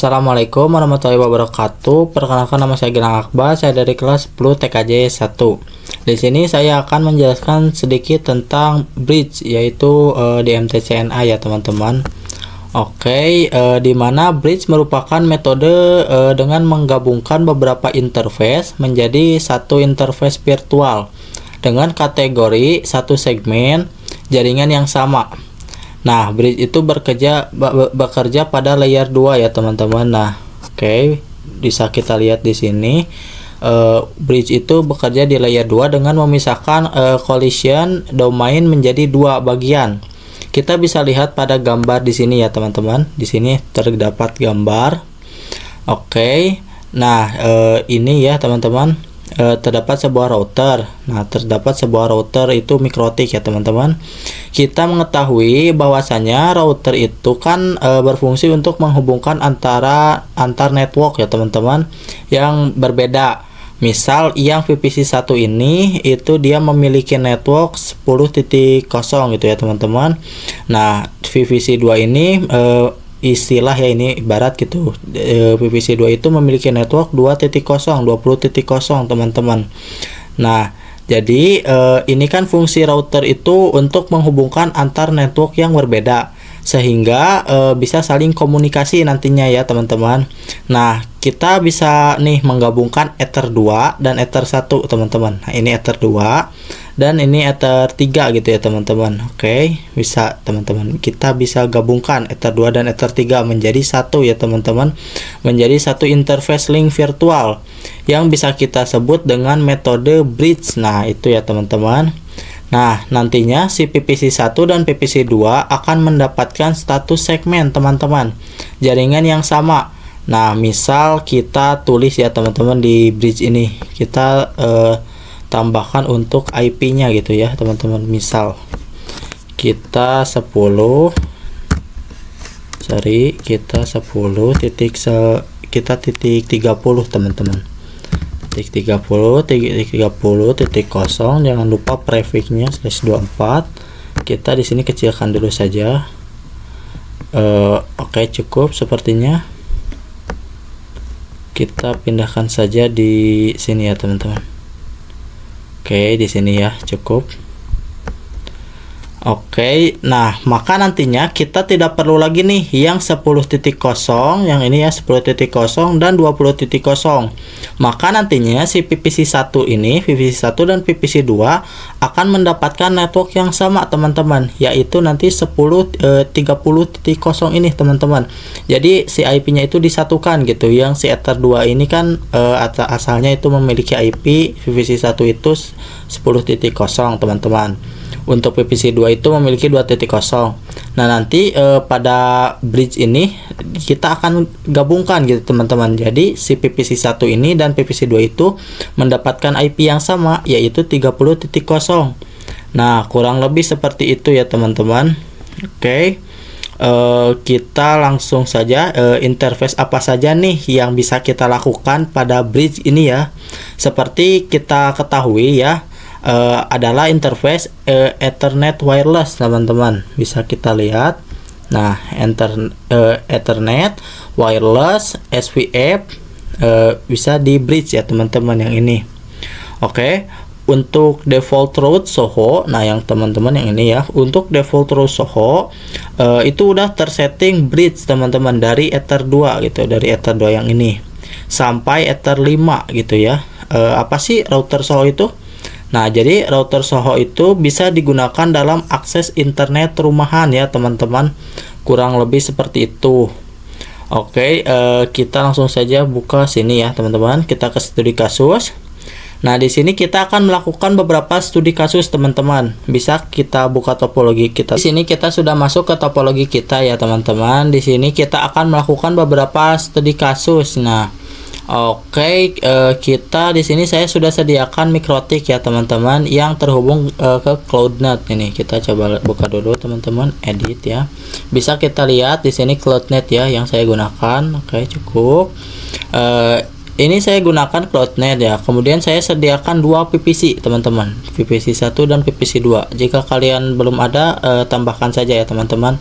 Assalamualaikum warahmatullahi wabarakatuh. Perkenalkan, nama saya Gilang Akbar. Saya dari kelas 10 TKJ 1. Di sini saya akan menjelaskan sedikit tentang bridge, yaitu di MTCNA ya teman-teman. Oke, di mana bridge merupakan metode dengan menggabungkan beberapa interface menjadi satu interface virtual dengan kategori satu segmen jaringan yang sama. Nah, bridge itu bekerja pada layer 2 ya teman-teman. Nah, oke, bisa kita lihat di sini. Bridge itu bekerja di layer 2 dengan memisahkan collision domain menjadi dua bagian. Kita bisa lihat pada gambar di sini ya teman-teman. Di sini terdapat gambar. Oke. Nah, ini ya teman-teman. Terdapat sebuah router. Nah, terdapat sebuah router itu mikrotik ya teman-teman. Kita mengetahui bahwasanya router itu kan berfungsi untuk menghubungkan antar network ya teman-teman yang berbeda. Misal yang VPC1 ini itu dia memiliki network 10.0 gitu ya teman-teman. Nah, VPC2 ini istilah ya, ini ibarat gitu. VPC2 itu memiliki network 20.0 teman-teman. Nah, jadi ini kan fungsi router itu untuk menghubungkan antar network yang berbeda sehingga bisa saling komunikasi nantinya ya teman-teman. Nah, kita bisa nih menggabungkan Ether 2 dan Ether 1 teman-teman. Nah, ini Ether 2 dan ini Ether 3 gitu ya teman-teman. Oke, bisa teman-teman. Kita bisa gabungkan Ether 2 dan Ether 3 menjadi satu ya teman-teman. Menjadi satu interface link virtual yang bisa kita sebut dengan metode bridge. Nah, itu ya teman-teman. Nah, nantinya si PPC1 dan PPC2 akan mendapatkan status segmen teman-teman, jaringan yang sama. Nah, misal kita tulis ya teman-teman di bridge ini, kita tambahkan untuk IP-nya gitu ya teman-teman. Misal kita 10 titik 30 teman-teman. Titik 30 titik 0, jangan lupa prefixnya /24. Kita di sini kecilkan dulu saja. Oke, cukup sepertinya. Kita pindahkan saja di sini ya teman-teman. Oke, di sini ya cukup. Oke, nah maka nantinya kita tidak perlu lagi nih yang 10.0, yang ini ya 10.0 dan 20.0. Maka nantinya si PPC1 ini, PPC1 dan PPC2 akan mendapatkan network yang sama teman-teman, yaitu nanti 30.0 ini teman-teman. Jadi si IP-nya itu disatukan gitu. Yang si Ether 2 ini kan asalnya itu memiliki IP PPC1 itu 10.0 teman-teman. Untuk PPC2 itu memiliki 2.0. Nah, nanti pada bridge ini kita akan gabungkan gitu teman-teman. Jadi si PPC1 ini dan PPC2 itu mendapatkan IP yang sama, yaitu 30.0. Nah, kurang lebih seperti itu ya teman-teman. Oke. Kita langsung saja interface apa saja nih yang bisa kita lakukan pada bridge ini ya. Seperti kita ketahui ya, adalah interface Ethernet wireless teman-teman. Bisa kita lihat. Nah, Ethernet wireless SVF bisa di bridge ya teman-teman yang ini. Oke, untuk default route SOHO, nah yang teman-teman yang ini ya, untuk default route SOHO itu udah tersetting bridge teman-teman dari Ether 2 gitu, dari Ether 2 yang ini sampai Ether 5 gitu ya. Apa sih router SOHO itu? Nah, jadi router SOHO itu bisa digunakan dalam akses internet rumahan ya teman-teman. Kurang lebih seperti itu. Oke, kita langsung saja buka sini ya teman-teman. Kita ke studi kasus. Nah, di sini kita akan melakukan beberapa studi kasus teman-teman. Bisa kita buka topologi kita. Di sini kita sudah masuk ke topologi kita ya teman-teman. Di sini kita akan melakukan beberapa studi kasus. Nah, oke, kita di sini saya sudah sediakan mikrotik ya teman-teman yang terhubung ke CloudNet. Ini kita coba buka dulu teman-teman, edit ya. Bisa kita lihat di sini CloudNet ya yang saya gunakan. Oke, cukup. Ini saya gunakan CloudNet ya. Kemudian saya sediakan dua PPC teman-teman, PPC1 dan PPC2. Jika kalian belum ada, tambahkan saja ya teman-teman.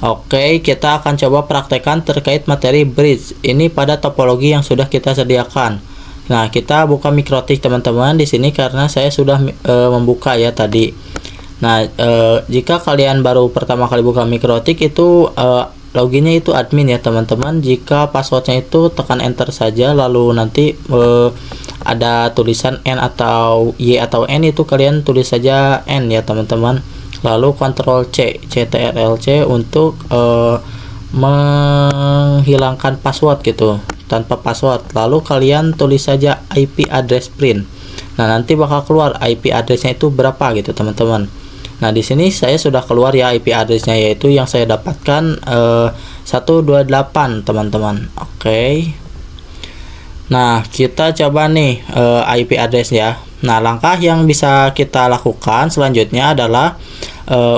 Oke, kita akan coba praktekkan terkait materi bridge ini pada topologi yang sudah kita sediakan. Nah, kita buka mikrotik teman-teman di sini karena saya sudah membuka ya tadi. Nah, jika kalian baru pertama kali buka mikrotik itu loginnya itu admin ya teman-teman. Jika passwordnya itu tekan enter saja, lalu nanti ada tulisan N atau Y atau N, itu kalian tulis saja N ya teman-teman. Lalu Ctrl C, CTRL-C untuk menghilangkan password gitu, tanpa password. Lalu kalian tulis saja IP address print. Nah, nanti bakal keluar IP addressnya itu berapa gitu teman-teman. Nah, di sini saya sudah keluar ya IP addressnya, yaitu yang saya dapatkan 128 teman-teman. Oke. Nah, kita coba nih IP address ya. Nah, langkah yang bisa kita lakukan selanjutnya adalah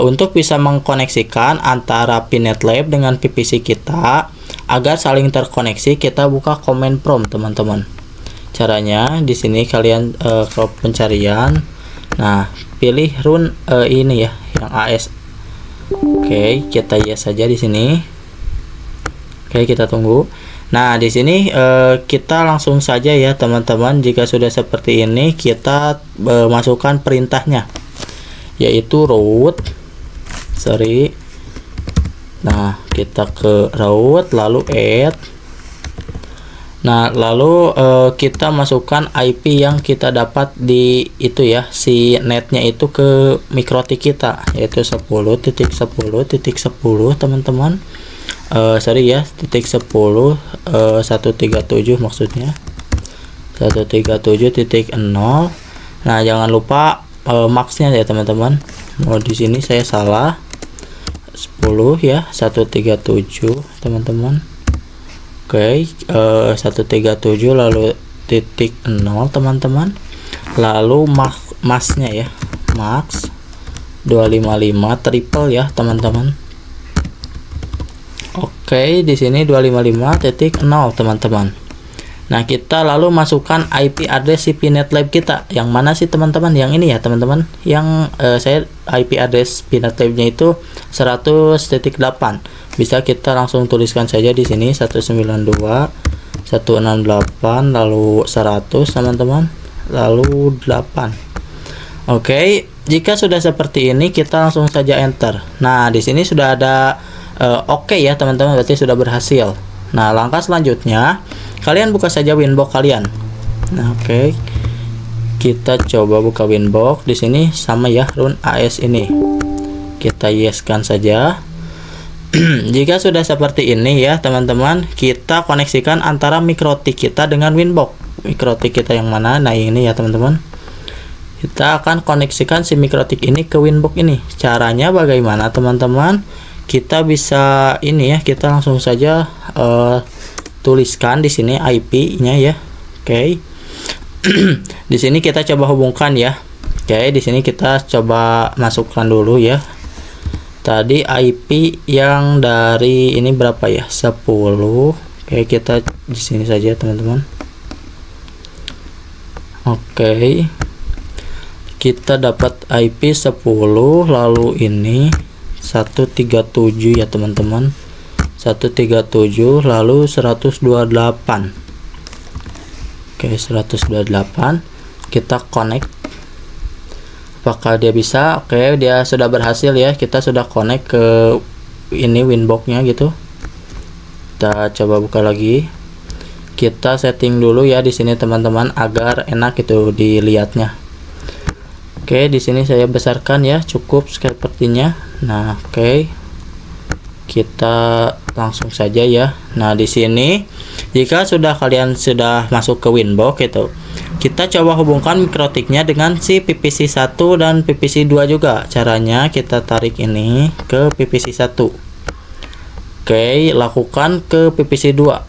untuk bisa mengkoneksikan antara Pinet Lab dengan PPC kita agar saling terkoneksi, kita buka command prompt teman-teman. Caranya di sini kalian ke pencarian. Nah, pilih run ini ya, yang AS. Oke, kita yes saja di sini. Oke, kita tunggu. Nah, di sini kita langsung saja ya teman-teman. Jika sudah seperti ini, kita masukkan perintahnya, yaitu root. Nah, kita ke root lalu add. Nah, lalu kita masukkan IP yang kita dapat di itu ya, si netnya itu ke mikrotik kita, yaitu 10.10.10 teman-teman. titik 10 137 maksudnya 137.0. Nah, jangan lupa maxnya ya teman-teman. Di sini saya salah 10 ya, 137 teman-teman. Oke, 137 lalu titik 0 teman-teman. Lalu maxnya ya, max 255 triple ya teman-teman. Oke, di sini 255.0 teman-teman. Nah, kita lalu masukkan IP address si Pinet Lab kita. Yang mana sih teman-teman? Yang ini ya teman-teman. Yang saya IP address Pinet Lab-nya itu 100.8. Bisa kita langsung tuliskan saja di sini 192.168 lalu 100 teman-teman, lalu 8. Oke, jika sudah seperti ini kita langsung saja enter. Nah, di sini sudah ada oke ya teman-teman, berarti sudah berhasil. Nah, langkah selanjutnya kalian buka saja Winbox kalian. Nah, oke. Kita coba buka Winbox. Di sini sama ya, run AS ini. Kita yeskan saja. Jika sudah seperti ini ya teman-teman, kita koneksikan antara mikrotik kita dengan Winbox. Mikrotik kita yang mana? Nah, ini ya teman-teman. Kita akan koneksikan si mikrotik ini ke Winbox ini. Caranya bagaimana teman-teman? Kita bisa ini ya, kita langsung saja tuliskan di sini IP-nya ya. Oke. Di sini kita coba hubungkan ya. Oke, di sini kita coba masukkan dulu ya. Tadi IP yang dari ini berapa ya? 10. Oke, kita di sini saja teman-teman. Oke. Kita dapat IP 10 lalu ini 137 ya teman-teman. 137 lalu 128. Oke, 128. Kita connect. Apakah dia bisa? Oke, dia sudah berhasil ya. Kita sudah connect ke ini Winbox-nya gitu. Kita coba buka lagi. Kita setting dulu ya di sini teman-teman agar enak itu dilihatnya. Oke, di sini saya besarkan ya, cukup sepertinya. Nah, oke. Kita langsung saja ya. Nah, di sini jika kalian sudah masuk ke Winbox gitu, kita coba hubungkan mikrotiknya dengan si PPC 1 dan PPC 2 juga. Caranya kita tarik ini ke PPC 1. Oke, lakukan ke PPC 2.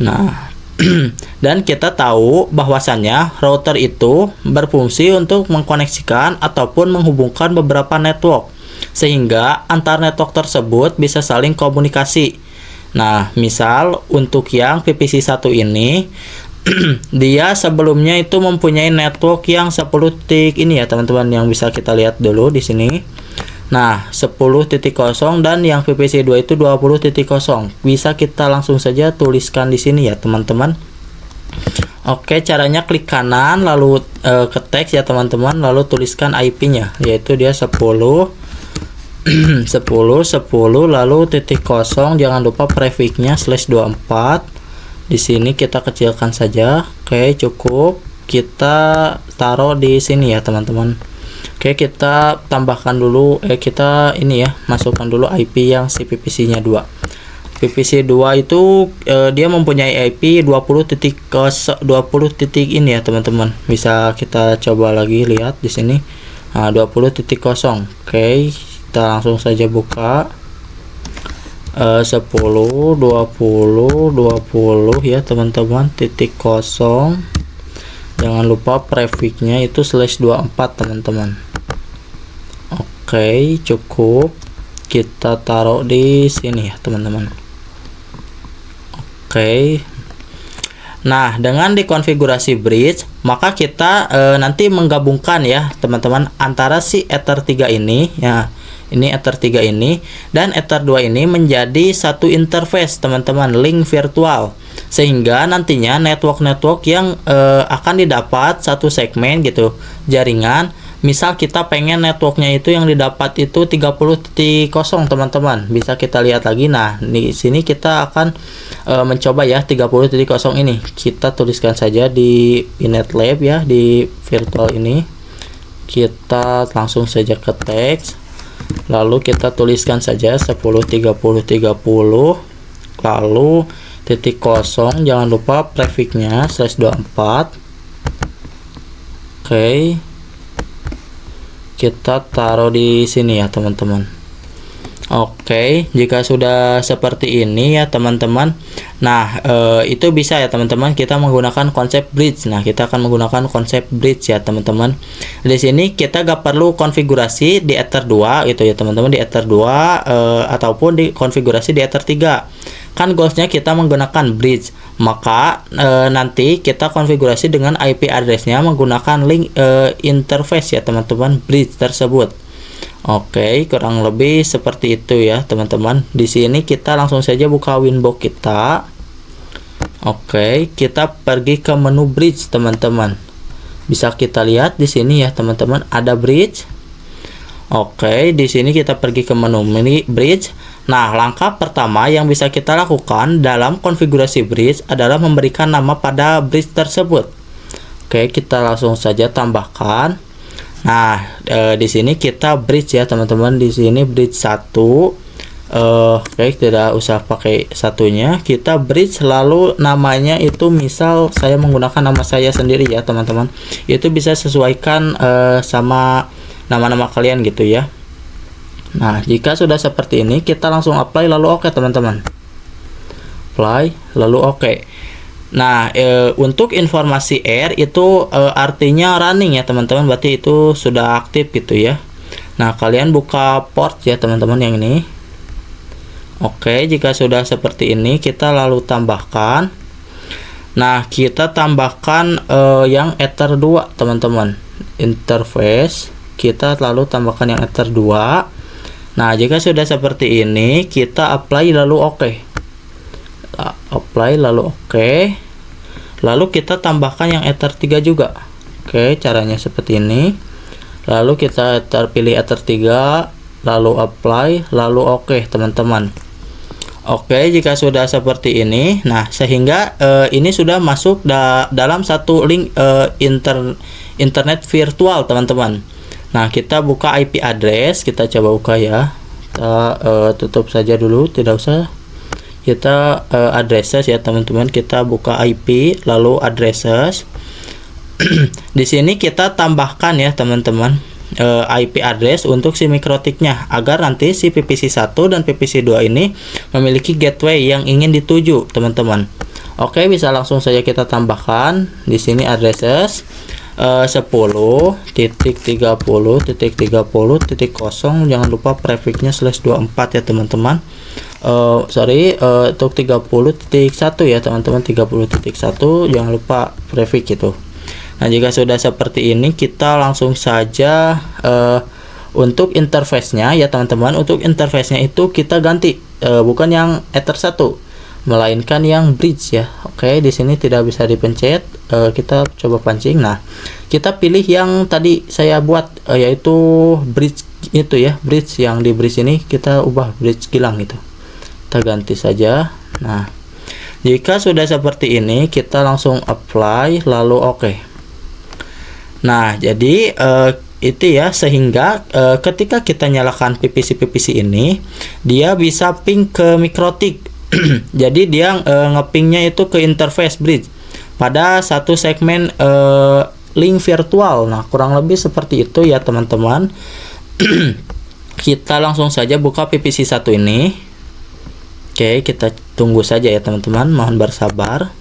Nah, dan kita tahu bahwasannya router itu berfungsi untuk mengkoneksikan ataupun menghubungkan beberapa network, sehingga antar network tersebut bisa saling komunikasi. Nah, misal untuk yang PPC 1 ini dia sebelumnya itu mempunyai network yang 10 titik ini ya teman-teman, yang bisa kita lihat dulu di sini. Nah, 10.0 dan yang VPC 2 itu 20.0. Bisa kita langsung saja tuliskan di sini ya, teman-teman. Oke, caranya klik kanan lalu ke teks ya, teman-teman, lalu tuliskan IP-nya, yaitu dia 10 10 lalu titik kosong, jangan lupa prefixnya /24. Di sini kita kecilkan saja. Oke, cukup. Kita taruh di sini ya, teman-teman. Oke, kita tambahkan dulu kita ini ya, masukkan dulu IP yang si PPC-nya 2. PPC 2 itu dia mempunyai IP 20 titik ini ya, teman-teman. Bisa kita coba lagi lihat di sini. Nah, 20.0. Oke, kita langsung saja buka 10 20 20 ya, teman-teman, titik kosong. Jangan lupa prefixnya itu /24, teman-teman. Oke, cukup. Kita taruh di sini ya, teman-teman. Oke. Nah, dengan dikonfigurasi bridge, maka kita nanti menggabungkan ya, teman-teman, antara si Ether 3 ini ya. Ini Ether 3 ini dan Ether 2 ini menjadi satu interface, teman-teman, link virtual. Sehingga nantinya network-network yang akan didapat satu segmen gitu, jaringan. Misal kita pengen networknya itu yang didapat itu 30.0, teman-teman. Bisa kita lihat lagi. Nah, di sini kita akan mencoba ya 30.0 ini. Kita tuliskan saja di Pinet Lab ya, di virtual ini. Kita langsung saja ke teks. Lalu kita tuliskan saja 10.30.30. Lalu titik kosong, jangan lupa prefixnya /24. Oke. Kita taruh di sini ya, teman-teman. Oke, jika sudah seperti ini ya, teman-teman. Nah, itu bisa ya, teman-teman, kita menggunakan konsep bridge. Nah, kita akan menggunakan konsep bridge ya, teman-teman. Di sini kita gak perlu konfigurasi di Ether 2 gitu ya, teman-teman, di Ether 2 ataupun di konfigurasi di Ether 3. Kan goalsnya kita menggunakan bridge, maka nanti kita konfigurasi dengan IP addressnya menggunakan link interface ya, teman-teman, bridge tersebut. Oke, kurang lebih seperti itu ya, teman-teman. Di sini kita langsung saja buka Winbox kita. Oke, kita pergi ke menu bridge, teman-teman. Bisa kita lihat di sini ya, teman-teman, ada bridge. Oke, di sini kita pergi ke menu bridge. Nah, langkah pertama yang bisa kita lakukan dalam konfigurasi bridge adalah memberikan nama pada bridge tersebut. Oke, kita langsung saja tambahkan. Nah, di sini kita bridge ya, teman-teman. Di sini bridge 1. Oke, tidak usah pakai satunya. Kita bridge lalu namanya itu, misal saya menggunakan nama saya sendiri ya, teman-teman. Itu bisa sesuaikan sama nama-nama kalian gitu ya. Nah, jika sudah seperti ini, kita langsung apply lalu oke, teman-teman. Apply lalu oke. Nah, untuk informasi air itu artinya running ya, teman-teman. Berarti itu sudah aktif gitu ya. Nah, kalian buka port ya, teman-teman, yang ini. Oke, jika sudah seperti ini, kita lalu tambahkan. Nah, kita tambahkan yang Ether 2, teman-teman. Interface. Kita lalu tambahkan yang Ether 2. Nah, jika sudah seperti ini, kita apply lalu oke. Apply lalu oke. Lalu kita tambahkan yang Ether 3 juga. Oke, caranya seperti ini. Lalu kita pilih Ether 3, lalu apply, lalu oke, teman-teman. Oke, jika sudah seperti ini, nah sehingga ini sudah masuk dalam satu link internet virtual, teman-teman. Nah, kita buka IP address, kita coba buka ya. Kita tutup saja dulu, tidak usah. Kita addresses ya, teman-teman. Kita buka IP lalu addresses. Di sini kita tambahkan ya, teman-teman, IP address untuk si mikrotiknya agar nanti si PPC 1 dan PPC 2 ini memiliki gateway yang ingin dituju, teman-teman. Oke, bisa langsung saja kita tambahkan di sini addresses 10.30.30.0. Jangan lupa prefixnya /24 ya, teman-teman. Untuk 30.1 ya, teman-teman. 30.1 jangan lupa prefix itu. Nah, jika sudah seperti ini, kita langsung saja Untuk interface-nya ya teman-teman, untuk interface-nya itu kita ganti, bukan yang Ether 1, melainkan yang bridge ya. Oke, di sini tidak bisa dipencet, kita coba pancing. Nah, kita pilih yang tadi saya buat, yaitu bridge itu ya, bridge yang di bridge ini kita ubah bridge kilang gitu. Kita ganti saja. Nah, jika sudah seperti ini, kita langsung apply lalu oke. Nah, jadi itu ya, sehingga ketika kita nyalakan PPC ini, dia bisa ping ke MikroTik. Jadi dia ngepingnya itu ke interface bridge pada satu segmen link virtual. Nah, kurang lebih seperti itu ya teman-teman. Kita langsung saja buka PPC 1 ini. Oke, kita tunggu saja ya teman-teman, mohon bersabar.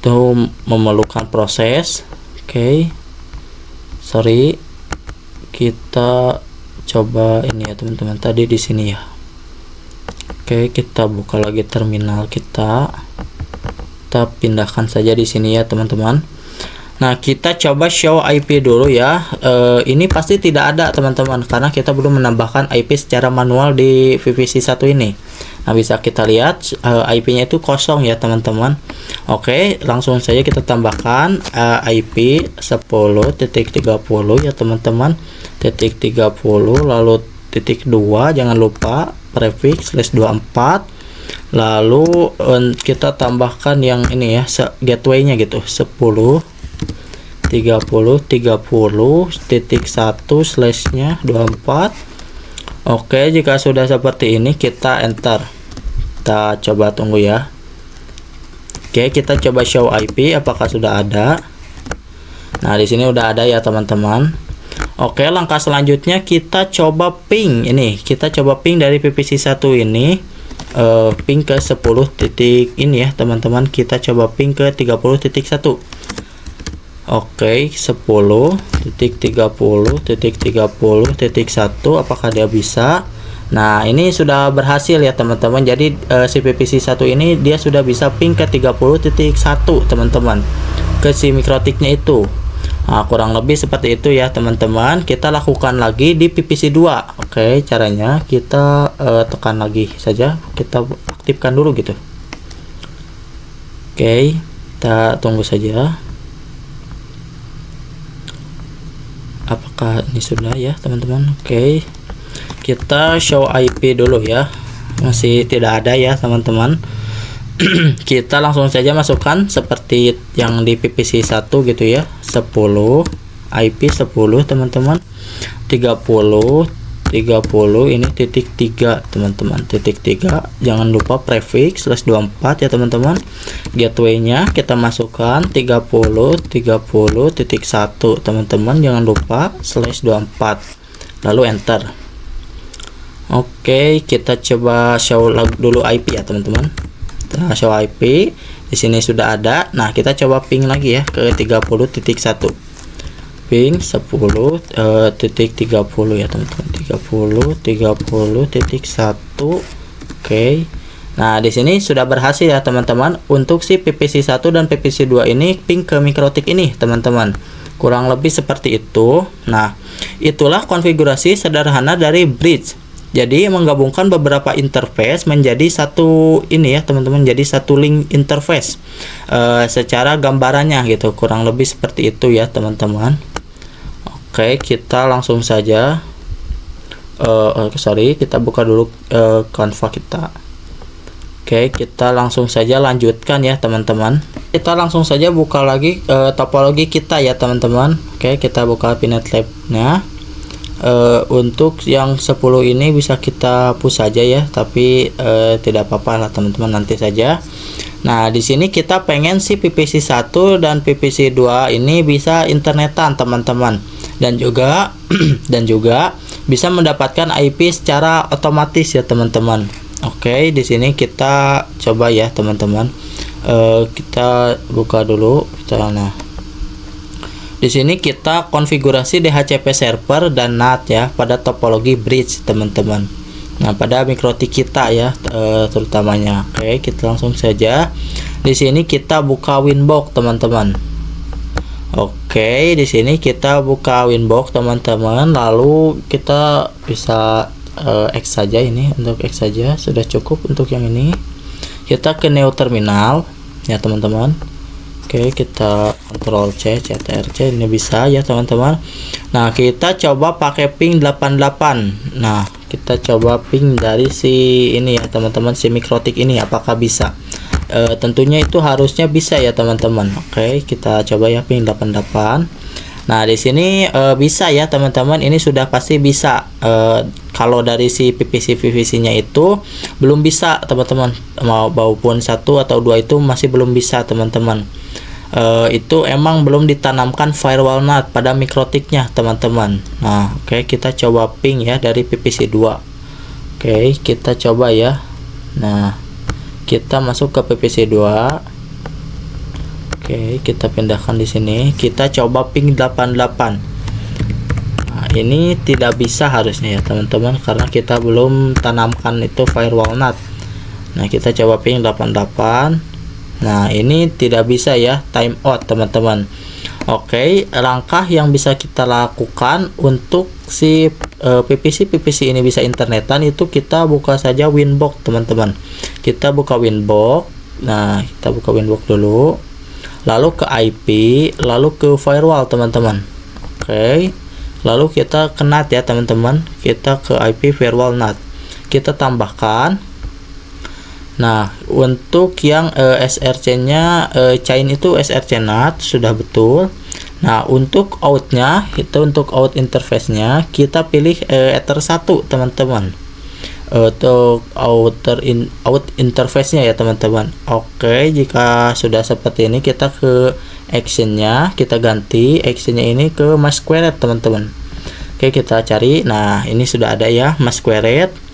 Itu memerlukan proses. Oke. Sorry, kita coba ini ya teman-teman, tadi di sini ya. Oke, kita buka lagi terminal kita pindahkan saja di sini ya teman-teman. Nah, kita coba show IP dulu ya. Ini pasti tidak ada teman-teman, karena kita belum menambahkan IP secara manual di VPC 1 ini. Nah, bisa kita lihat IP-nya itu kosong ya teman-teman. Oke, langsung saja kita tambahkan IP 10.30 ya teman-teman. .30 lalu .2, jangan lupa prefix /24. Lalu kita tambahkan yang ini ya, gateway-nya gitu, 10.30.1/24. Oke, jika sudah seperti ini kita enter. Kita coba tunggu ya. Oke, kita coba show IP apakah sudah ada. Nah, di sini udah ada ya teman-teman. Oke, langkah selanjutnya kita coba ping ini. Kita coba ping dari PPC 1 ini, ping ke 10 titik ini ya teman-teman. Kita coba ping ke 30.1. Oke, 10.30.30.1, apakah dia bisa? Nah, ini sudah berhasil ya teman-teman. Jadi si PPC 1 ini dia sudah bisa ping ke 30.1 teman-teman, ke si MikroTiknya itu. Nah, kurang lebih seperti itu ya teman-teman. Kita lakukan lagi di PPC 2. Oke, caranya kita tekan lagi saja, kita aktifkan dulu gitu. Oke, kita tunggu saja. Apakah ini sudah ya teman-teman? Oke, kita show IP dulu ya, masih tidak ada ya teman-teman. Kita langsung saja masukkan seperti yang di PPC 1 gitu ya, 10 IP 10 teman-teman, 30 ini .3 teman-teman, .3, jangan lupa prefix /24 ya teman-teman. Gateway-nya kita masukkan 30.1 teman-teman, jangan lupa /24 lalu enter. Oke, kita coba show dulu IP ya teman-teman. Kita show IP di sini sudah ada. Nah, kita coba ping lagi ya ke 30.1, ping 10.30 ya teman-teman, 30.1. Oke. Nah, di sini sudah berhasil ya teman-teman untuk si PPC 1 dan PPC 2 ini ping ke MikroTik ini teman-teman. Kurang lebih seperti itu. Nah, itulah konfigurasi sederhana dari bridge. Jadi menggabungkan beberapa interface menjadi satu ini ya teman-teman, jadi satu link interface secara gambarannya gitu. Kurang lebih seperti itu ya teman-teman. Oke, kita langsung saja kita buka dulu Canva kita. Oke, kita langsung saja lanjutkan ya teman-teman. Kita langsung saja buka lagi topologi kita ya teman-teman. Oke, kita buka Pinet Lab-nya. Untuk yang 10 ini bisa kita push saja ya, tapi tidak apa-apa lah teman-teman, nanti saja. Nah, di sini kita pengen si PPC 1 dan PPC 2 ini bisa internetan teman-teman, dan juga bisa mendapatkan IP secara otomatis ya teman-teman. Oke, di sini kita coba ya teman-teman. Kita buka dulu nah, di sini kita konfigurasi DHCP server dan NAT ya pada topologi bridge teman-teman. Nah, pada MikroTik kita ya terutamanya. Oke, kita langsung saja. Di sini kita buka Winbox teman-teman. Oke. Oke, di sini kita buka Winbox teman-teman, lalu kita bisa X saja, ini untuk X saja sudah cukup untuk yang ini. Kita ke New Terminal ya teman-teman. Oke, kita Ctrl C, CTRL-C, ini bisa ya teman-teman. Nah, kita coba pakai ping 88. Nah, kita coba ping dari si ini ya teman-teman, si Mikrotik ini apakah bisa. Tentunya itu harusnya bisa ya teman-teman. Oke, kita coba ya ping 88. Nah, di sini bisa ya teman-teman, ini sudah pasti bisa. Kalau dari si PVC-nya itu belum bisa teman-teman, maupun 1 atau 2 itu masih belum bisa teman-teman. Itu emang belum ditanamkan firewall NAT pada Mikrotiknya teman-teman. Nah, oke, kita coba ping ya dari PVC 2. Oke, kita coba ya. Nah, kita masuk ke PVC 2. Oke, kita pindahkan di sini. Kita coba ping 88. Nah, ini tidak bisa harusnya ya teman-teman, karena kita belum tanamkan itu firewall NAT. Nah, kita coba ping 88. Nah, ini tidak bisa ya, timeout teman-teman. Oke, langkah yang bisa kita lakukan untuk si PVC ini bisa internetan itu kita buka saja Winbox teman-teman. Kita buka Winbox. Nah, kita buka Winbox dulu. Lalu ke IP, lalu ke firewall teman-teman. Oke. Lalu kita ke NAT ya teman-teman. Kita ke IP firewall NAT. Kita tambahkan. Nah, untuk yang SRC-nya chain itu SRC NAT sudah betul. Nah, untuk out-nya, itu untuk out interface-nya kita pilih Ether 1 teman-teman. Untuk out interface-nya ya teman-teman. Oke, jika sudah seperti ini kita ke action-nya, kita ganti action-nya ini ke Masquerade teman-teman. Oke, kita cari. Nah, ini sudah ada ya Masquerade.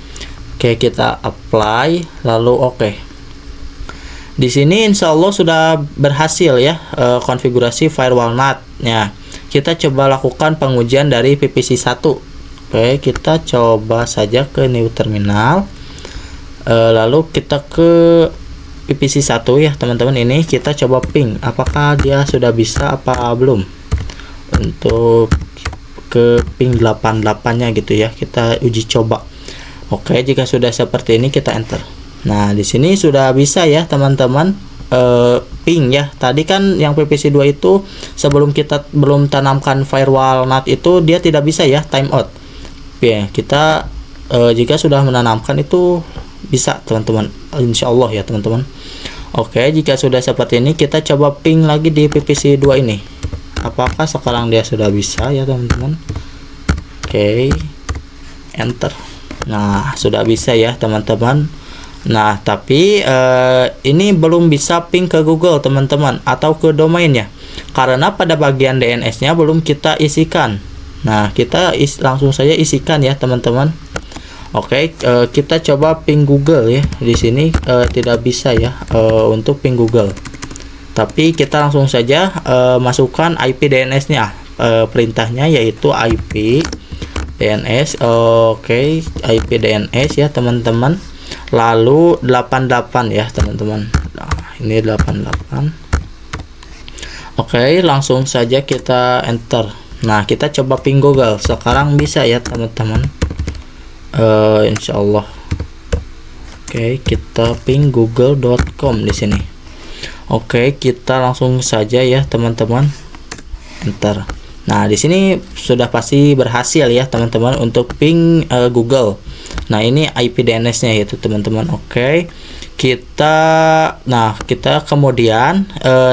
Oke, kita apply lalu oke. Di sini insya Allah sudah berhasil ya konfigurasi firewall NAT-nya. Kita coba lakukan pengujian dari PVC 1. Oke, kita coba saja ke New Terminal. Lalu kita ke PVC 1 ya teman-teman, ini kita coba ping apakah dia sudah bisa apa belum. Untuk ke ping 88-nya gitu ya, kita uji coba. Oke, jika sudah seperti ini kita enter. Nah, di sini sudah bisa ya teman-teman ping ya. Tadi kan yang PVC 2 itu sebelum kita belum tanamkan firewall NAT itu dia tidak bisa ya timeout. Oke, kita jika sudah menanamkan itu bisa teman-teman, insya Allah ya teman-teman. Oke, jika sudah seperti ini kita coba ping lagi di PVC 2 ini. Apakah sekarang dia sudah bisa ya teman-teman? Oke, enter. Nah, sudah bisa ya teman-teman. Nah, tapi ini belum bisa ping ke Google teman-teman atau ke domainnya, karena pada bagian DNS-nya belum kita isikan. Nah, kita langsung saja isikan ya teman-teman. Oke, kita coba ping Google ya. Di sini tidak bisa ya untuk ping Google. Tapi kita langsung saja masukkan IP DNS-nya. Perintahnya yaitu IP DNS. Oke, IP DNS ya teman-teman. Lalu 88 ya teman-teman. Nah, ini 88. Oke, langsung saja kita enter. Nah, kita coba ping Google. Sekarang bisa ya teman-teman. Insya Allah. Oke, kita ping google.com di sini. Oke, kita langsung saja ya teman-teman enter. Nah, di sini sudah pasti berhasil ya teman-teman untuk ping Google. Nah, ini IP DNS-nya yaitu teman-teman. Oke. Kita kemudian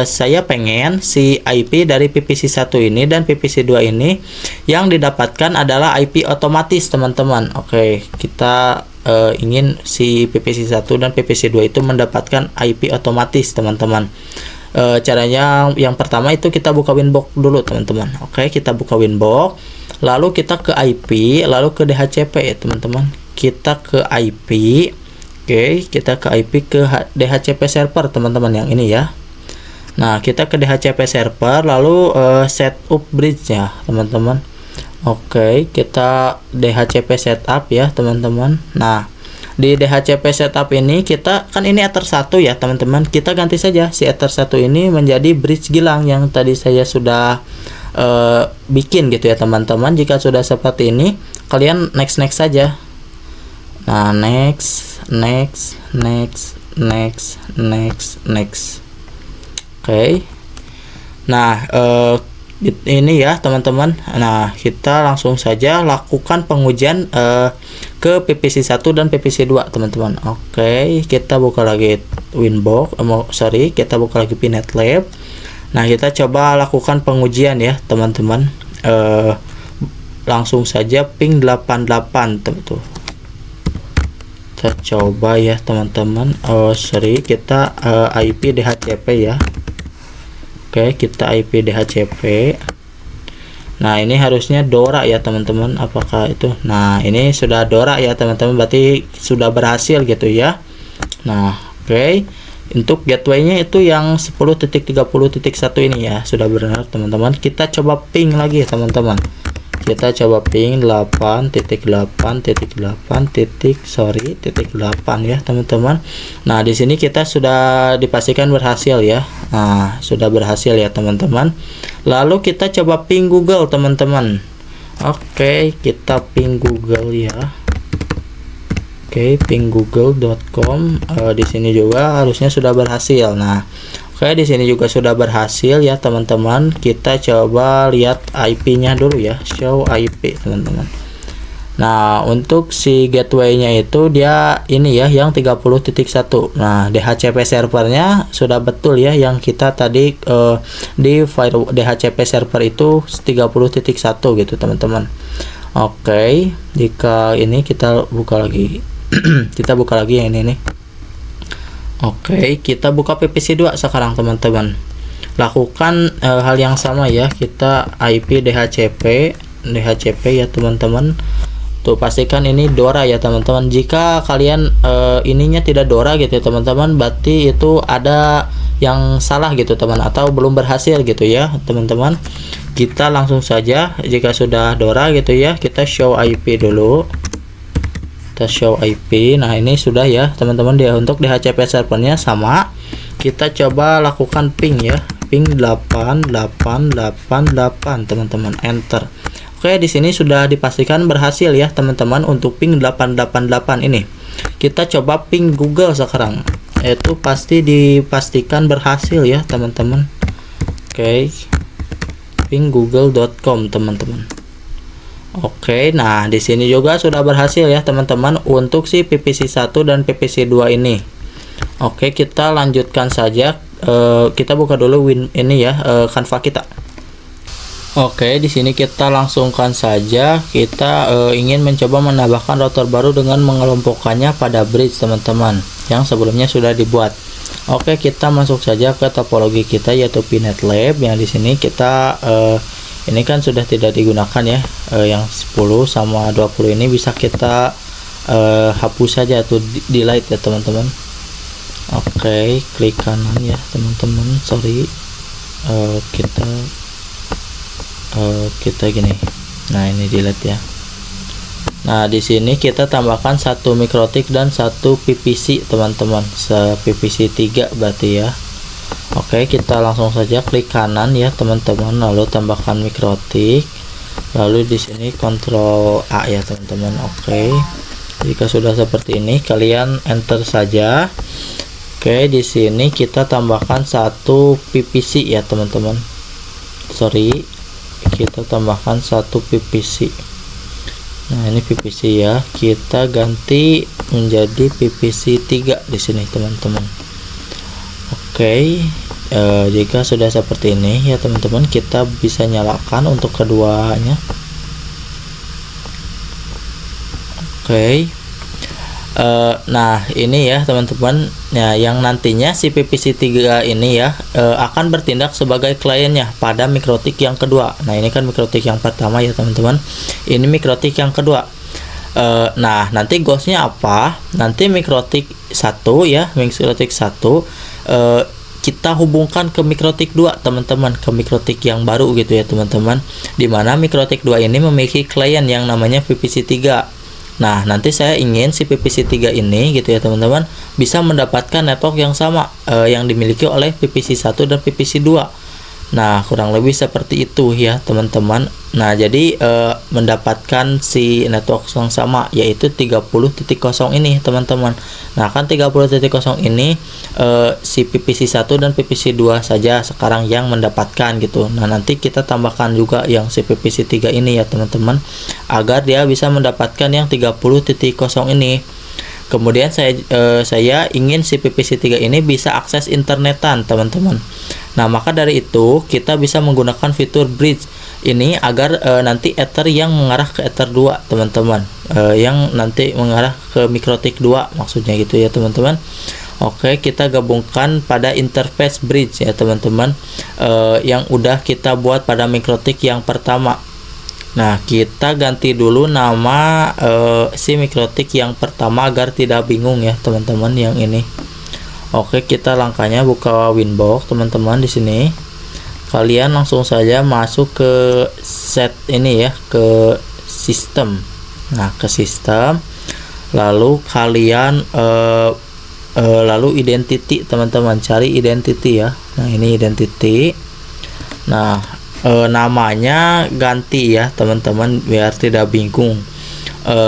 saya pengen si IP dari PVC 1 ini dan PVC 2 ini yang didapatkan adalah IP otomatis teman-teman. Oke, kita ingin si PVC 1 dan PVC 2 itu mendapatkan IP otomatis teman-teman. Caranya yang pertama itu kita buka Winbox dulu teman-teman. Oke, kita buka Winbox, lalu kita ke IP, lalu ke DHCP ya teman-teman. Kita ke IP. Oke, kita ke IP ke DHCP server teman-teman yang ini ya. Nah, kita ke DHCP server lalu setup bridge ya teman-teman. Oke, kita DHCP setup ya teman-teman. Nah, di DHCP setup ini kita kan ini Ether 1 ya teman-teman, kita ganti saja si Ether 1 ini menjadi bridge Gilang yang tadi saya sudah bikin gitu ya teman-teman. Jika sudah seperti ini, kalian next saja. Nah, next. Oke. Nah, ini ya teman-teman. Nah, kita langsung saja lakukan pengujian ke PPC 1 dan PPC 2 teman-teman. Oke, kita buka lagi Winbox, kita buka lagi PNetLab. Nah, kita coba lakukan pengujian ya teman-teman. Langsung saja ping 88 tuh. Kita coba ya teman-teman. Kita IP DHCP ya. Oke, kita IP DHCP. Nah, ini harusnya DORA ya teman-teman. Apakah itu? Nah, ini sudah DORA ya teman-teman. Berarti sudah berhasil gitu ya. Nah, oke. Untuk gateway-nya itu yang 10.30.1 ini ya. Sudah benar teman-teman. Kita coba ping lagi teman-teman. Kita coba ping 8.8.8 ya teman-teman. Nah, di sini kita sudah dipastikan berhasil ya. Nah, sudah berhasil ya teman-teman. Lalu kita coba ping Google teman-teman. Oke, kita ping Google ya. Oke, ping google.com. Di sini juga harusnya sudah berhasil. Nah, oke, di sini juga sudah berhasil ya teman-teman. Kita coba lihat IP-nya dulu ya, show IP teman-teman. Nah, untuk si gateway-nya itu dia ini ya yang 30.1. Nah, DHCP servernya sudah betul ya yang kita tadi di file DHCP server itu 30.1 gitu teman-teman. Oke, jika ini kita buka lagi kita buka lagi yang ini nih. Oke, kita buka PPC 2 sekarang teman-teman. Lakukan hal yang sama ya. Kita IP DHCP ya teman-teman. Tuh, pastikan ini DORA ya teman-teman. Jika kalian ininya tidak DORA gitu ya teman-teman, berarti itu ada yang salah gitu teman, atau belum berhasil gitu ya teman-teman. Kita langsung saja, jika sudah DORA gitu ya, kita show IP dulu. Kita show IP. Nah, ini sudah ya teman-teman. Dia untuk DHCP servernya sama. Kita coba lakukan ping ya, ping 8888 teman-teman, enter. Oke, di sini sudah dipastikan berhasil ya teman-teman untuk ping 888 ini. Kita coba ping Google sekarang. Itu pasti dipastikan berhasil ya teman-teman. Oke, ping google.com teman-teman. Oke, nah di sini juga sudah berhasil ya teman-teman untuk si PPC 1 dan PPC 2 ini. Oke, kita lanjutkan saja. Kita buka dulu Canva kita. Oke, di sini kita langsungkan saja. Kita ingin mencoba menambahkan router baru dengan mengelompokkannya pada bridge teman-teman yang sebelumnya sudah dibuat. Oke, kita masuk saja ke topologi kita yaitu PNetLab. Yang di sini kita ini kan sudah tidak digunakan ya. Yang 10 sama 20 ini bisa kita hapus saja atau delete ya teman-teman. Oke, klik kanan ya teman-teman. Kita gini. Nah, ini delete ya. Nah, di sini kita tambahkan 1 mikrotik dan 1 PPC teman-teman. PPC 3 berarti ya. Oke, kita langsung saja klik kanan ya teman-teman, lalu tambahkan mikrotik. Lalu di sini Ctrl A ya teman-teman. Oke. Jika sudah seperti ini, kalian enter saja. Oke, di sini kita tambahkan 1 PPC ya teman-teman. Kita tambahkan 1 PPC. Nah, ini PPC ya. Kita ganti menjadi PPC 3 di sini teman-teman. Oke, jika sudah seperti ini ya teman-teman, kita bisa nyalakan untuk keduanya. Oke. Nah, ini ya teman-teman ya, yang nantinya si PPC 3 ini ya akan bertindak sebagai kliennya pada mikrotik yang kedua. Nah, ini kan mikrotik yang pertama ya teman-teman, ini mikrotik yang kedua. Nah, nanti goalsnya apa? Nanti mikrotik 1 ya, mikrotik 1 kita hubungkan ke mikrotik 2 teman-teman, ke mikrotik yang baru gitu ya teman-teman, dimana mikrotik 2 ini memiliki klien yang namanya PPC 3. Nah, nanti saya ingin si PPC3 ini gitu ya teman-teman bisa mendapatkan network yang sama yang dimiliki oleh PPC1 dan PPC2. Nah, kurang lebih seperti itu ya teman-teman. Nah, jadi mendapatkan si network yang sama yaitu 30.0 ini teman-teman. Nah, kan 30.0 ini si PPC1 dan PPC2 saja sekarang yang mendapatkan gitu. Nah, nanti kita tambahkan juga yang si PPC3 ini ya teman-teman agar dia bisa mendapatkan yang 30.0 ini. Kemudian saya ingin si PPC3 ini bisa akses internetan teman-teman. Nah, maka dari itu kita bisa menggunakan fitur bridge ini agar nanti ether yang mengarah ke ether 2 teman-teman, yang nanti mengarah ke MikroTik 2 maksudnya gitu ya teman-teman. Oke, kita gabungkan pada interface bridge ya teman-teman, yang udah kita buat pada MikroTik yang pertama. Nah, kita ganti dulu nama si MikroTik yang pertama agar tidak bingung ya teman-teman yang ini. Oke, kita langkahnya buka Winbox teman-teman. Di sini kalian langsung saja masuk ke set ini ya, ke sistem. Nah, ke sistem, lalu kalian lalu identity teman-teman, cari identity ya. Nah, ini identity. Nah, namanya ganti ya teman-teman biar tidak bingung.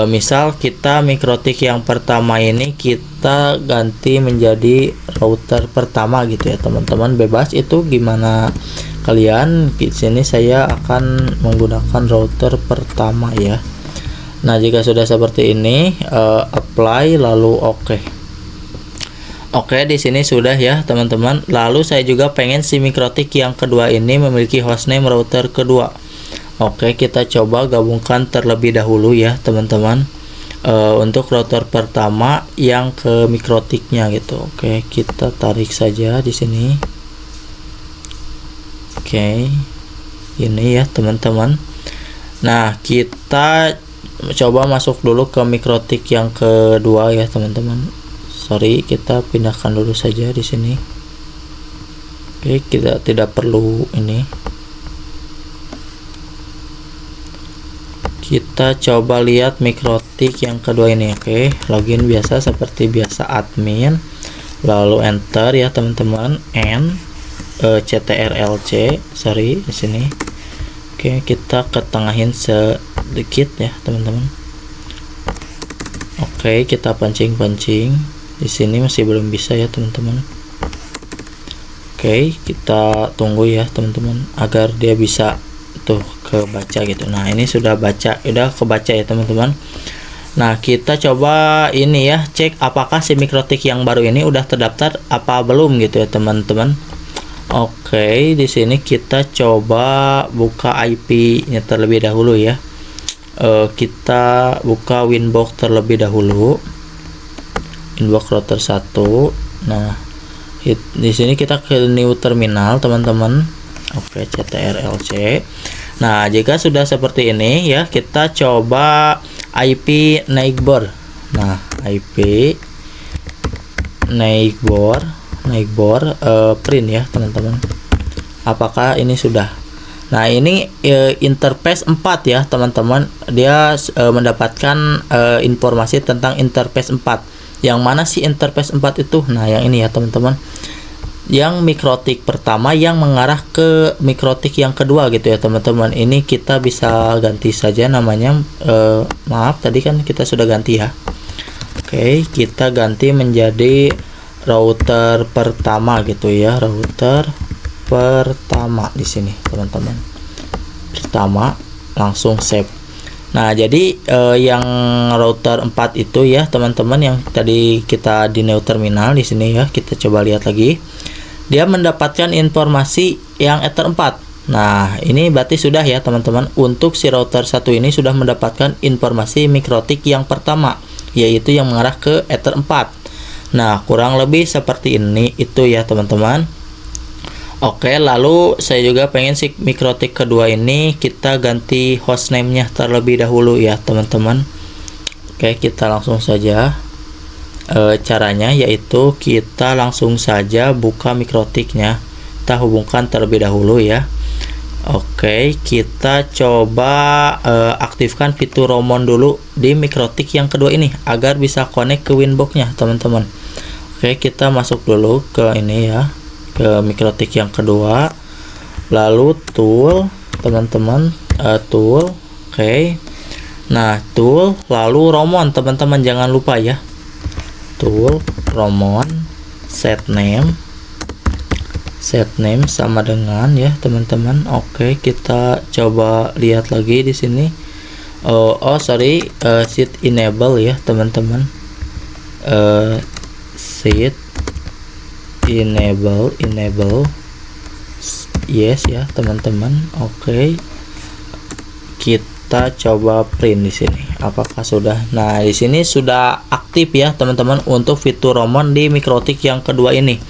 Misal kita MikroTik yang pertama ini kita ganti menjadi router pertama gitu ya teman-teman, bebas itu gimana kalian. Di sini saya akan menggunakan router pertama ya. Nah, jika sudah seperti ini apply lalu oke. Oke, di sini sudah ya teman-teman. Lalu saya juga pengen si MikroTik yang kedua ini memiliki hostname router kedua. Oke, kita coba gabungkan terlebih dahulu ya teman-teman, untuk router pertama yang ke MikroTiknya gitu. Oke, kita tarik saja di sini. Oke, ini ya teman-teman. Nah, kita coba masuk dulu ke MikroTik yang kedua ya teman-teman. Sorry, kita pindahkan dulu saja di sini. Oke, kita tidak perlu ini. Kita coba lihat MikroTik yang kedua ini. Oke, login biasa seperti biasa admin, lalu enter ya teman-teman, n ctrlc, sorry di sini. Oke, kita ketengahin sedikit ya teman-teman. Oke, kita pancing-pancing. Di sini masih belum bisa ya teman-teman. Oke, kita tunggu ya teman-teman agar dia bisa tuh kebaca gitu. Nah, ini sudah baca, udah kebaca ya teman-teman. Nah, kita coba ini ya, cek apakah si MikroTik yang baru ini udah terdaftar apa belum gitu ya teman-teman. Oke, di sini kita coba buka IP-nya terlebih dahulu ya. Kita buka Winbox terlebih dahulu. Winbox router 1. Nah, di sini kita ke new terminal teman-teman. Oke, ctrlc. Nah, jika sudah seperti ini ya, kita coba IP neighbor. Nah, IP neighbor print ya teman-teman. Apakah ini sudah? Nah, ini interface 4 ya teman-teman. Dia mendapatkan informasi tentang interface 4. Yang mana sih interface 4 itu? Nah, yang ini ya teman-teman, yang MikroTik pertama yang mengarah ke MikroTik yang kedua gitu ya teman-teman. Ini kita bisa ganti saja namanya. Maaf, tadi kan kita sudah ganti ya. Oke, kita ganti menjadi router pertama gitu ya, router pertama di sini teman-teman. Pertama, langsung save. Nah, jadi yang router 4 itu ya teman-teman, yang tadi kita di new terminal di sini ya, kita coba lihat lagi. Dia mendapatkan informasi yang ether 4. Nah, ini berarti sudah ya teman-teman. Untuk si router 1 ini sudah mendapatkan informasi MikroTik yang pertama, yaitu yang mengarah ke ether 4. Nah, kurang lebih seperti ini itu ya teman-teman. Oke, lalu saya juga pengen si MikroTik kedua ini kita ganti hostname-nya terlebih dahulu ya teman-teman. Oke, kita langsung saja. Caranya yaitu kita langsung saja buka MikroTik-nya. Kita hubungkan terlebih dahulu ya. Oke, kita coba aktifkan fitur Romon dulu di Mikrotik yang kedua ini agar bisa connect ke Winbox-nya, teman-teman. Oke, kita masuk dulu ke ini ya, ke Mikrotik yang kedua. Lalu tool, teman-teman, tool. Oke. Nah, tool lalu Romon, teman-teman, jangan lupa ya. Tool, Romon, set name sama dengan ya teman-teman. Oke, kita coba lihat lagi di sini. Sheet enable ya teman-teman. Sheet enable yes ya teman-teman. Oke, kita coba print di sini. Apakah sudah? Nah, di sini sudah aktif ya teman-teman untuk fitur Romon di Mikrotik yang kedua ini.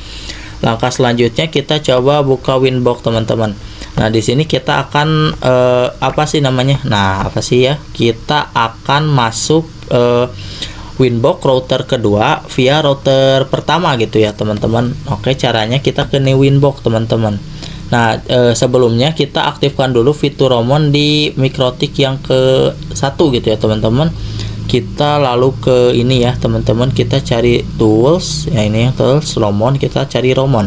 Langkah selanjutnya kita coba buka Winbox, teman-teman. Nah, di sini kita akan apa sih namanya? Nah, apa sih ya? Kita akan masuk Winbox router kedua via router pertama gitu ya, teman-teman. Oke, caranya kita ke new Winbox, teman-teman. Nah, sebelumnya kita aktifkan dulu fitur Romon di Mikrotik yang ke-1 gitu ya, teman-teman. Kita lalu ke ini ya teman-teman, kita cari tools ya, ini yang tools Romon, kita cari Romon.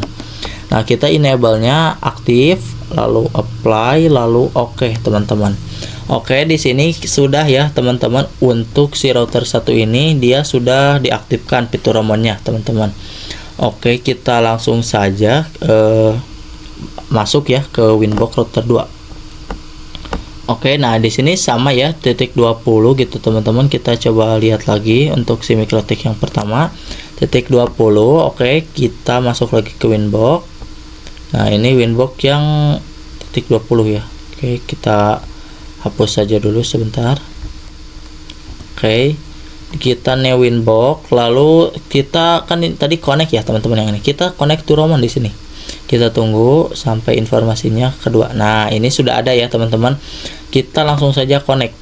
Nah, kita enable nya aktif, lalu apply, lalu oke, teman-teman. Oke, di sini sudah ya teman-teman, untuk si router 1 ini dia sudah diaktifkan fitur Romonnya, teman-teman. Oke, kita langsung saja masuk ya ke Winbox router 2. Oke, nah di sini sama ya, titik 20 gitu teman-teman. Kita coba lihat lagi untuk si Mikrotik yang pertama, titik 20. Oke, kita masuk lagi ke Winbox. Nah, ini Winbox yang titik 20 ya. Oke, kita hapus saja dulu sebentar. Oke, kita new Winbox, lalu kita kan tadi connect ya teman-teman, yang ini kita connect to Romon di sini. Kita tunggu sampai informasinya kedua. Nah, ini sudah ada ya teman-teman. Kita langsung saja connect.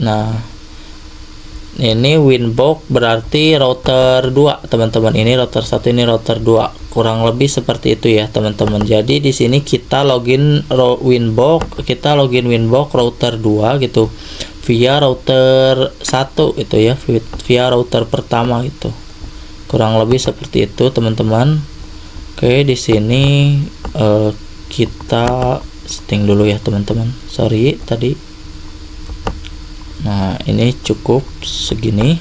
Nah, ini Winbox berarti router 2 teman-teman. Ini router 1, ini router 2. Kurang lebih seperti itu ya teman-teman. Jadi di sini kita login Winbox, kita login Winbox router 2 gitu via router 1 itu ya, via router pertama gitu. Kurang lebih seperti itu teman-teman. Oke, di sini kita setting dulu ya teman-teman. Sorry tadi. Nah, ini cukup segini.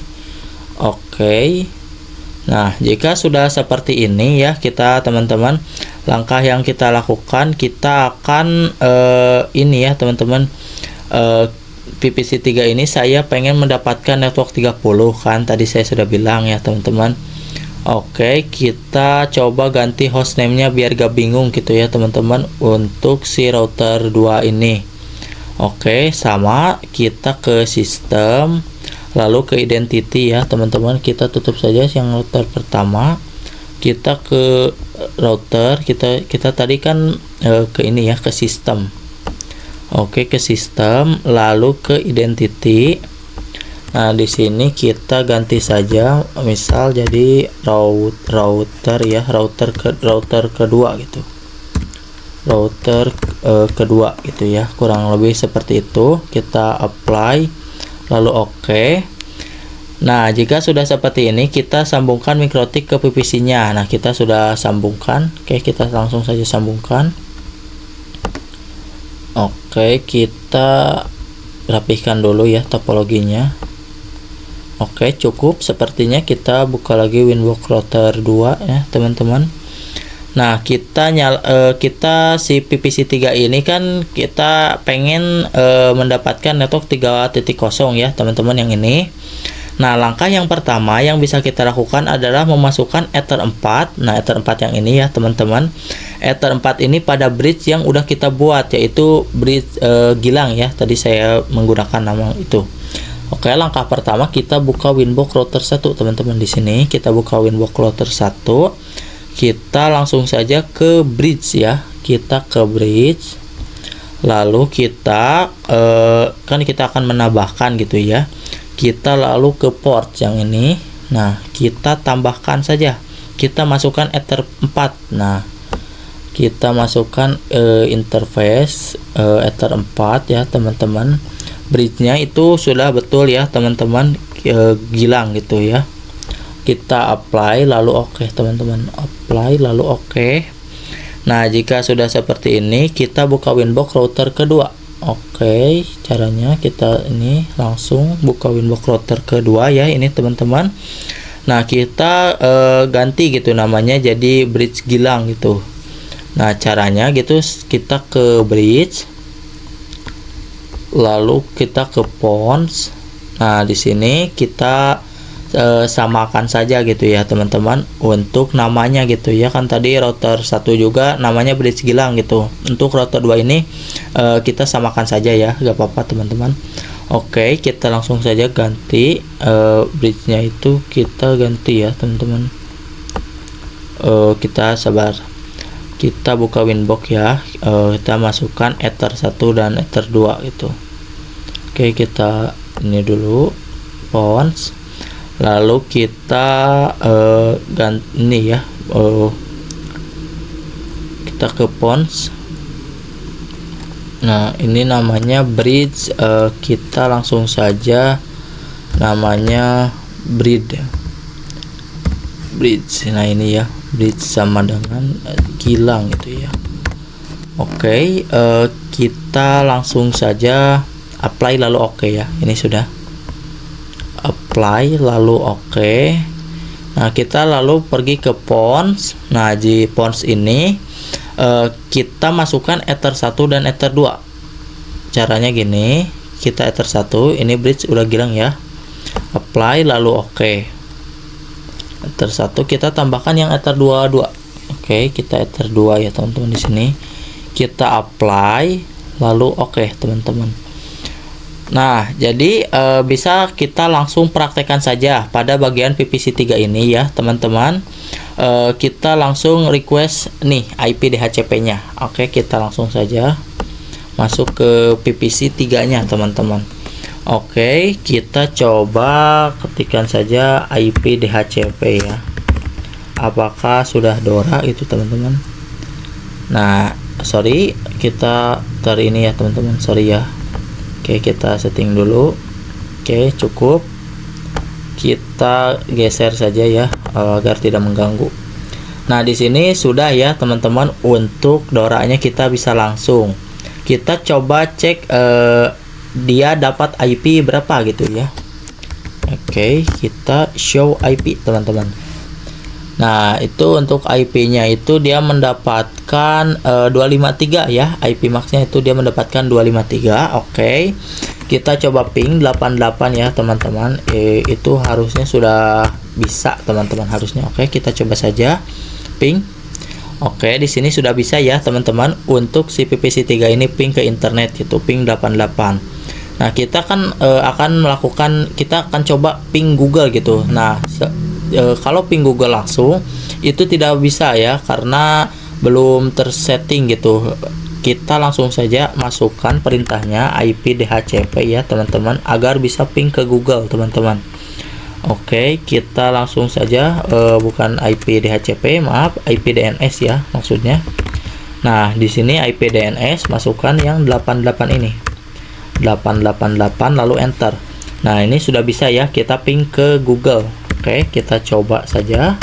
Oke. Nah, jika sudah seperti ini ya kita teman-teman, langkah yang kita lakukan, kita akan ini ya teman-teman, PPC 3 ini saya pengen mendapatkan network 30 kan, tadi saya sudah bilang ya teman-teman. Oke, kita coba ganti hostname-nya biar gak bingung gitu ya teman-teman untuk si router 2 ini. Oke, sama, kita ke sistem, lalu ke identity ya teman-teman. Kita tutup saja yang router pertama. Kita ke router, kita tadi kan ke ini ya, ke sistem. Oke, ke sistem, lalu ke identity. Nah, di sini kita ganti saja, misal jadi router ya, router kedua gitu. Router kedua gitu ya, kurang lebih seperti itu. Kita apply, lalu oke. Nah, jika sudah seperti ini, kita sambungkan Mikrotik ke PPC-nya. Nah, kita sudah sambungkan. Oke, kita langsung saja sambungkan. Oke, kita rapihkan dulu ya topologinya. Oke, cukup sepertinya. Kita buka lagi Winbox router 2 ya teman-teman. Nah, kita si PPC 3 ini kan kita pengen mendapatkan network 3.0 ya teman-teman, yang ini. Nah, langkah yang pertama yang bisa kita lakukan adalah memasukkan Ether 4. Nah, Ether 4 yang ini ya teman-teman. Ether 4 ini pada bridge yang udah kita buat, yaitu bridge Gilang ya. Tadi saya menggunakan nama itu. Oke, langkah pertama kita buka Winbox router 1 teman-teman. Di sini kita buka Winbox router 1. Kita langsung saja ke bridge ya. Kita ke bridge. Lalu kita kan kita akan menambahkan gitu ya. Kita lalu ke port yang ini. Nah, kita tambahkan saja. Kita masukkan Ether 4. Nah, kita masukkan interface Ether 4 ya teman-teman. Bridge-nya itu sudah betul ya teman-teman, Gilang gitu ya. Kita apply lalu oke teman-teman, apply lalu oke. Nah jika sudah seperti ini, kita buka Winbox router kedua. Oke, caranya kita ini langsung buka Winbox router kedua ya ini teman-teman. Nah kita ganti gitu namanya jadi Bridge Gilang gitu. Nah caranya gitu, kita ke Bridge, lalu kita ke Pons. Nah di sini kita samakan saja gitu ya teman-teman untuk namanya gitu ya, kan tadi router 1 juga namanya Bridge Gilang gitu. Untuk router 2 ini kita samakan saja ya, gak apa-apa teman-teman. Oke, kita langsung saja ganti bridge-nya itu, kita ganti ya teman-teman. Kita sabar, kita buka Winbox ya, kita masukkan Ether 1 dan Ether 2 gitu. Oke, kita ini dulu Pons, lalu kita ganti ini ya, kita ke Pons. Nah ini namanya Bridge, kita langsung saja namanya Bridge. Nah ini ya, Bridge sama dengan Gilang gitu ya. Oke, kita langsung saja apply lalu oke ya. Ini sudah apply lalu oke. Nah kita lalu pergi ke Pons. Nah di Pons ini kita masukkan Ether 1 dan Ether 2. Caranya gini, kita Ether 1, ini Bridge udah Gilang ya, apply lalu oke. Ether 1 kita tambahkan yang Ether 2. Oke, kita Ether 2 ya teman-teman. Di sini kita apply lalu oke teman-teman. Nah jadi bisa kita langsung praktekkan saja pada bagian PVC 3 ini ya teman-teman. Kita langsung request nih IP DHCP nya. Oke, kita langsung saja masuk ke PVC 3 nya teman-teman. Oke, kita coba ketikkan saja IP DHCP ya, apakah sudah Dora itu teman-teman. Nah sorry, kita ini ya teman-teman, sorry ya. Oke, kita setting dulu. Oke, cukup. Kita geser saja ya agar tidak mengganggu. Nah di sini sudah ya teman-teman, untuk Doranya kita bisa langsung. Kita coba cek dia dapat IP berapa gitu ya. Oke, kita show IP teman-teman. Nah itu untuk IP-nya itu dia mendapatkan 253 ya, IP max-nya itu dia mendapatkan 253. Oke, kita coba ping 88 ya teman-teman. Itu harusnya sudah bisa teman-teman, harusnya. Oke, kita coba saja ping. Oke, di sini sudah bisa ya teman-teman. Untuk si PVC 3 ini ping ke internet itu ping 88. Nah kita kan kita akan coba ping Google gitu. Nah kalau ping Google langsung itu tidak bisa ya, karena belum tersetting gitu. Kita langsung saja masukkan perintahnya IP DHCP ya teman-teman, agar bisa ping ke Google teman-teman. Oke, kita langsung saja bukan IP DHCP, maaf, IP DNS ya maksudnya. Nah di sini IP DNS masukkan yang 88 ini, 888 lalu enter. Nah ini sudah bisa ya, kita ping ke Google. Oke, kita coba saja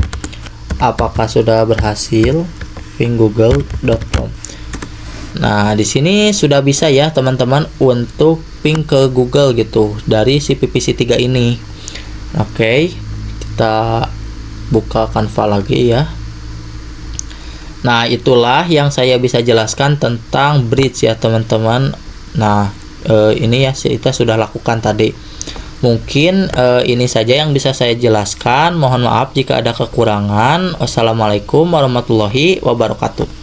apakah sudah berhasil ping google.com. Nah di sini sudah bisa ya teman-teman untuk ping ke Google gitu dari si PVC 3 ini. Oke, kita buka Canva lagi ya. Nah itulah yang saya bisa jelaskan tentang bridge ya teman-teman. Nah ini ya kita sudah lakukan tadi. Mungkin ini saja yang bisa saya jelaskan. Mohon maaf jika ada kekurangan. Wassalamualaikum warahmatullahi wabarakatuh.